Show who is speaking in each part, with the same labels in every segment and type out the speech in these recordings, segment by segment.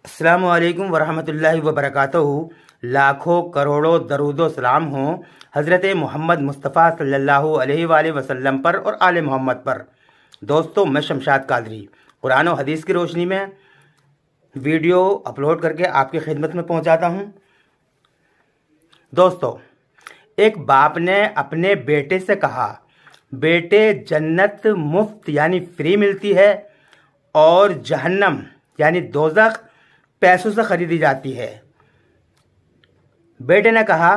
Speaker 1: अस्सलाम वालेकुम वरहमतुल्लाहि वबरकातुहू। लाखों करोड़ों दरूदो सलाम हो हज़रत मोहम्मद मुस्तफ़ा सल्लल्लाहु अलैहि वसल्लम पर और आले मोहम्मद पर। दोस्तों, मैं शमशाद कादरी कुरान और हदीस की रोशनी में वीडियो अपलोड करके आपकी खिदमत में पहुंचाता हूं। दोस्तों, एक बाप ने अपने बेटे से कहा, बेटे जन्नत मुफ्त यानी फ्री मिलती है और जहन्नम यानी दोज़ख पैसों से ख़रीदी जाती है। बेटे ने कहा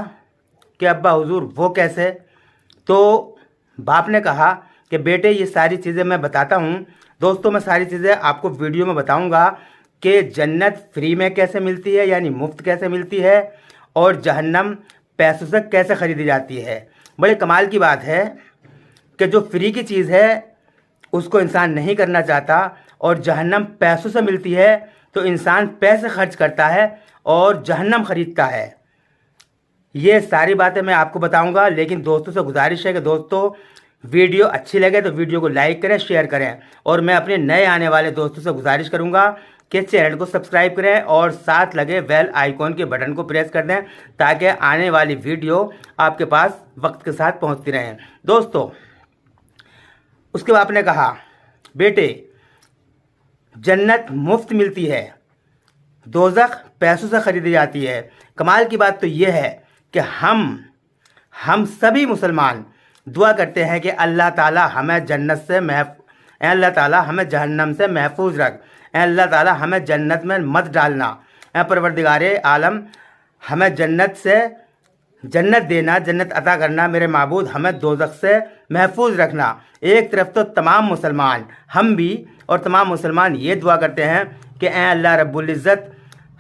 Speaker 1: कि अब्बा हुजूर वो कैसे? तो बाप ने कहा कि बेटे ये सारी चीज़ें मैं बताता हूँ। दोस्तों, मैं सारी चीज़ें आपको वीडियो में बताऊँगा कि जन्नत फ्री में कैसे मिलती है यानी मुफ्त कैसे मिलती है और जहन्नम पैसों से कैसे ख़रीदी जाती है। बड़े कमाल की बात है कि जो फ्री की चीज़ है उसको इंसान नहीं करना चाहता और जहन्नम पैसों से मिलती है तो इंसान पैसे खर्च करता है और जहन्नम ख़रीदता है। ये सारी बातें मैं आपको बताऊंगा, लेकिन दोस्तों से गुजारिश है कि दोस्तों वीडियो अच्छी लगे तो वीडियो को लाइक करें, शेयर करें और मैं अपने नए आने वाले दोस्तों से गुजारिश करूंगा कि चैनल को सब्सक्राइब करें और साथ लगे बेल आइकॉन के बटन को प्रेस कर दें ताकि आने वाली वीडियो आपके पास वक्त के साथ पहुंचती रहें। दोस्तों, उसके बाप ने कहा, बेटे जन्नत मुफ्त मिलती है, दोज़ख पैसों से ख़रीदी जाती है। कमाल की बात तो ये है कि हम सभी मुसलमान दुआ करते हैं कि अल्लाह ताला हमें जन्नत से अल्लाह ताला हमें जहन्नम से महफूज रख, अल्लाह ताला हमें जन्नत में मत डालना, परवरदिगारे आलम हमें जन्नत देना, जन्नत अता करना, मेरे माबूद हमें दोज़ख से महफूज रखना। एक तरफ तो तमाम मुसलमान, हम भी और तमाम मुसलमान ये दुआ करते हैं कि अल्लाह रब्बुल इज़्ज़त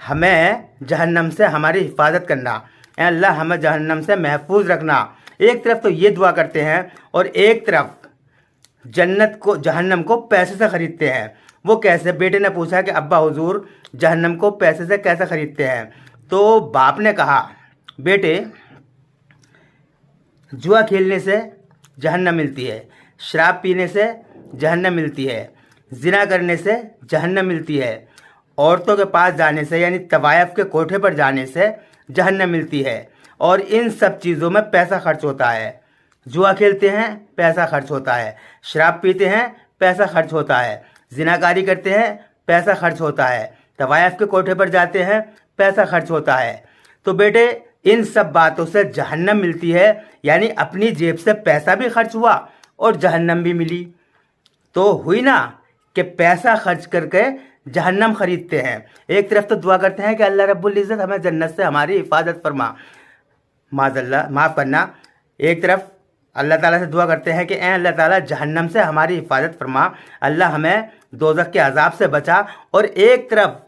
Speaker 1: हमें जहन्नम से हमारी हिफाजत करना, अल्लाह हमें जहन्नम से महफूज रखना। एक तरफ तो ये दुआ करते हैं और एक तरफ जहन्नम को पैसे से ख़रीदते हैं। वो कैसे? बेटे ने पूछा कि अब्बा हुजूर जहन्नम को पैसे से कैसे ख़रीदते हैं? तो बाप ने कहा, बेटे जुआ खेलने से जहन्नम मिलती है, शराब पीने से जहन्नम मिलती है, ज़िना करने से जहन्नम मिलती है, औरतों के पास जाने से यानी तवायफ के कोठे पर जाने से जहन्नम मिलती है और इन सब चीज़ों में पैसा खर्च होता है। जुआ खेलते हैं पैसा खर्च होता है, शराब पीते हैं पैसा खर्च होता है, ज़िनाकारी करते हैं पैसा खर्च होता है, तवायफ के कोठे पर जाते हैं पैसा खर्च होता है। तो बेटे इन सब बातों से जहन्नम मिलती है यानी अपनी जेब से पैसा भी खर्च हुआ और जहन्नम भी मिली। तो हुई ना कि पैसा खर्च करके जहन्नम ख़रीदते हैं। एक तरफ तो दुआ करते हैं कि अल्लाह रब्बुल इज़्ज़त हमें जन्नत से हमारी हिफाजत फरमा, माफ़ करना, एक तरफ अल्लाह ताला से दुआ करते हैं कि अल्लाह ताला जहन्नम से हमारी हिफाजत फरमा, अल्लाह हमें दोज़ख के अज़ाब से बचा। और एक तरफ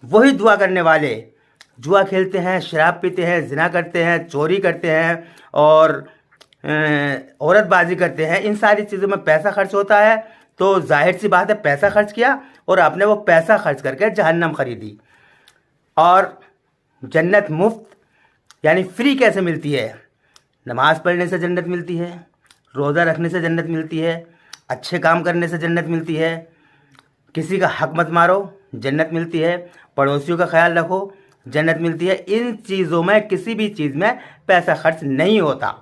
Speaker 1: वही दुआ करने वाले जुआ खेलते हैं, शराब पीते हैं, ज़िना करते हैं, चोरी करते हैं और औरतबाजी करते हैं। इन सारी चीज़ों में पैसा खर्च होता है तो जाहिर सी बात है पैसा खर्च किया और आपने वो पैसा खर्च करके जहन्नम ख़रीदी। और जन्नत मुफ्त यानी फ्री कैसे मिलती है? नमाज़ पढ़ने से जन्नत मिलती है, रोज़ा रखने से जन्नत मिलती है, अच्छे काम करने से जन्नत मिलती है, किसी का हक मत मारो जन्नत मिलती है, पड़ोसियों का ख्याल रखो जन्नत मिलती है। इन चीज़ों में किसी भी चीज़ में पैसा खर्च नहीं होता।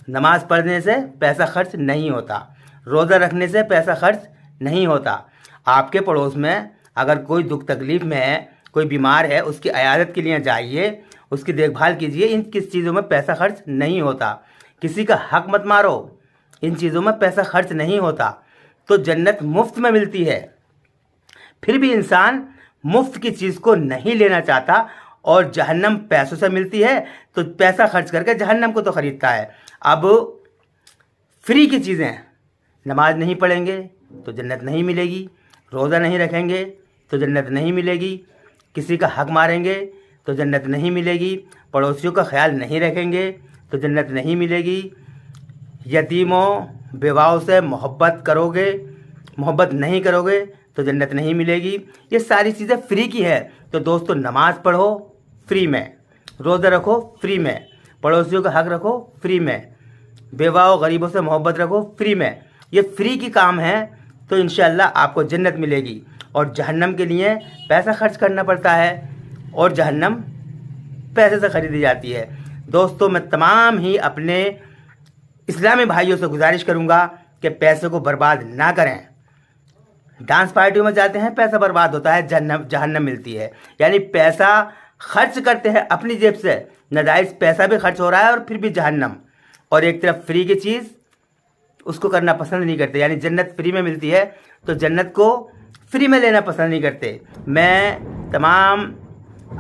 Speaker 1: नमाज़ पढ़ने से पैसा खर्च नहीं होता, रोज़ा रखने से पैसा खर्च नहीं होता। आपके पड़ोस में अगर कोई दुख तकलीफ़ में है, कोई बीमार है, उसकी इयादत के लिए जाइए, उसकी देखभाल कीजिए। इन किस चीज़ों में पैसा खर्च नहीं होता। किसी का हक मत मारो, इन चीज़ों में पैसा खर्च नहीं होता। तो जन्नत मुफ्त में मिलती है, फिर भी इंसान मुफ्त की चीज़ को नहीं लेना चाहता और जहन्नम पैसों से मिलती है तो पैसा खर्च करके जहन्नम को तो ख़रीदता है। अब फ्री की चीज़ें, नमाज नहीं पढ़ेंगे तो जन्नत नहीं मिलेगी, रोज़ा नहीं रखेंगे तो जन्नत नहीं मिलेगी, किसी का हक मारेंगे तो जन्नत नहीं मिलेगी, पड़ोसियों का ख्याल नहीं रखेंगे तो जन्नत नहीं मिलेगी, यतीमों बेवाओं से मोहब्बत नहीं करोगे तो जन्नत नहीं मिलेगी। ये सारी चीज़ें फ्री की है। तो दोस्तों, नमाज़ पढ़ो फ्री में, रोज़ा रखो फ्री में, पड़ोसियों का हक रखो फ्री में, बेवाओं गरीबों से मोहब्बत रखो फ्री में। ये फ्री की काम है तो इंशाअल्लाह आपको जन्नत मिलेगी। اور जहन्नम के लिए पैसा खर्च करना पड़ता है और जहन्नम पैसे से ख़रीदी जाती है। दोस्तों मैं तमाम ही अपने इस्लामी भाइयों से गुजारिश करूँगा कि पैसे को बर्बाद ना करें। डांस पार्टियों में जाते हैं, पैसा बर्बाद होता है, जहन्नम मिलती है। यानी पैसा खर्च करते हैं अपनी जेब से, नाजायज़ पैसा भी खर्च हो रहा है और फिर भी जहन्नम। और एक तरफ फ्री की चीज़ उसको करना पसंद नहीं करते, यानी जन्नत फ्री में मिलती है तो जन्नत को फ्री में लेना पसंद नहीं करते। मैं तमाम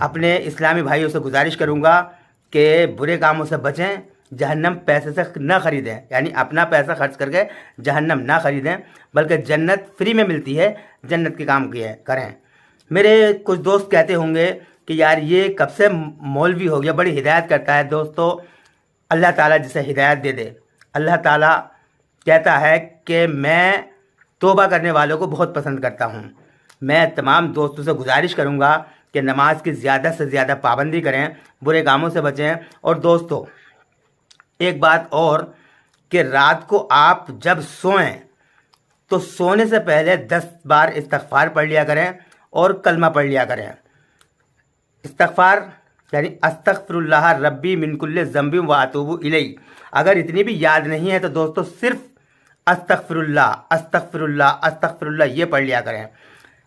Speaker 1: अपने इस्लामी भाइयों से गुजारिश करूँगा कि बुरे कामों से बचें, जहन्नम पैसे से ना ख़रीदें, यानी अपना पैसा खर्च करके जहन्नम ना ख़रीदें, बल्कि जन्नत फ्री में मिलती है, जन्नत के काम किए करें। मेरे कुछ दोस्त कहते होंगे कि यार ये कब से मौलवी हो गया, बड़ी हिदायत करता है। दोस्तों अल्लाह ताला जिसे हिदायत दे दे। अल्लाह ताला कहता है कि मैं तौबा करने वालों को बहुत पसंद करता हूँ। मैं तमाम दोस्तों से गुजारिश करूँगा कि नमाज की ज़्यादा से ज़्यादा पाबंदी करें, बुरे कामों से बचें। और दोस्तों एक बात और कि रात को आप जब सोएं तो सोने से पहले 10 बार इस्तग़फ़ार पढ़ लिया करें और कलमा पढ़ लिया करें। इस्तग़फ़ार यानी अस्तग़फ़िरुल्लाह रब्बी मिन कुल्लि ज़ंबिन व अतूबु इलैहि। अगर इतनी भी याद नहीं है तो दोस्तों सिर्फ अस्तग़फ़िरुल्लाह अस्तग़फ़िरुल्लाह अस्तग़फ़िरुल्लाह ये पढ़ लिया करें,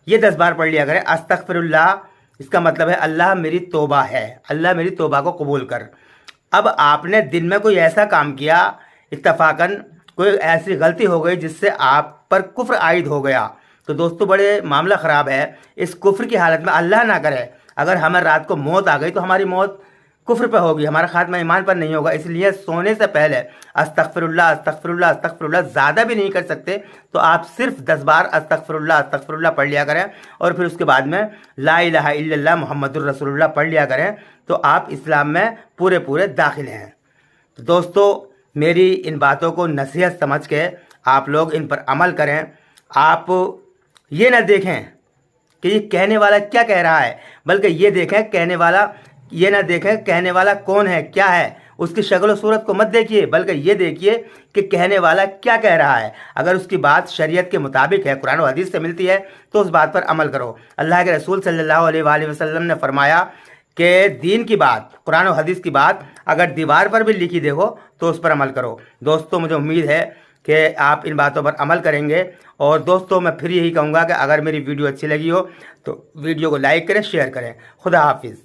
Speaker 1: ये 10 बार पढ़ लिया करें। अस्तग़फ़िरुल्लाह इसका मतलब है अल्लाह मेरी तौबा है, अल्लाह मेरी तौबा को कबूल कर। अब आपने दिन में कोई ऐसा काम किया, इत्तफ़ाक़न कोई ऐसी गलती हो गई जिससे आप पर कुफ्र आयद हो गया, तो दोस्तों बड़े मामला ख़राब है। इस कुफ्र की हालत में अल्लाह ना करे अगर हमें रात को मौत आ गई तो हमारी मौत कुफ्र पर होगी, हमारा खात्मा ईमान पर नहीं होगा। इसलिए सोने से पहले अस्तग़फ़िरुल्लाह अस्तग़फ़िरुल्लाह अस्तग़फ़िरुल्लाह ज़्यादा भी नहीं कर सकते तो आप सिर्फ 10 बार अस्तग़फ़िरुल्लाह अस्तग़फ़िरुल्लाह पढ़ लिया करें और फिर उसके बाद में ला इलाहा इल्लल्लाह मुहम्मदुर रसूलुल्लाह पढ़ लिया करें, तो आप इस्लाम में पूरे दाखिल हैं। तो दोस्तों मेरी इन बातों को नसीहत समझ के आप लोग इन पर अमल करें। आप ये ना देखें कि ये कहने वाला क्या कह रहा है, बल्कि ये देखें कहने वाला, ये ना देखें कहने वाला कौन है क्या है, उसकी शक्ल सूरत को मत देखिए, बल्कि ये देखिए कि कहने वाला क्या कह रहा है। अगर उसकी बात शरीयत के मुताबिक है, कुरान और हदीस से मिलती है, तो उस बात पर अमल करो। अल्लाह के रसूल सल्लल्लाहु अलैहि वसल्लम ने फरमाया कि दीन की बात, कुरान और हदीस की बात अगर दीवार पर भी लिखी देखो तो उस पर अमल करो। दोस्तों मुझे उम्मीद है कि आप इन बातों पर अमल करेंगे। और दोस्तों मैं फिर यही कहूँगा कि अगर मेरी वीडियो अच्छी लगी हो तो वीडियो को लाइक करें, शेयर करें। खुदा हाफिज़।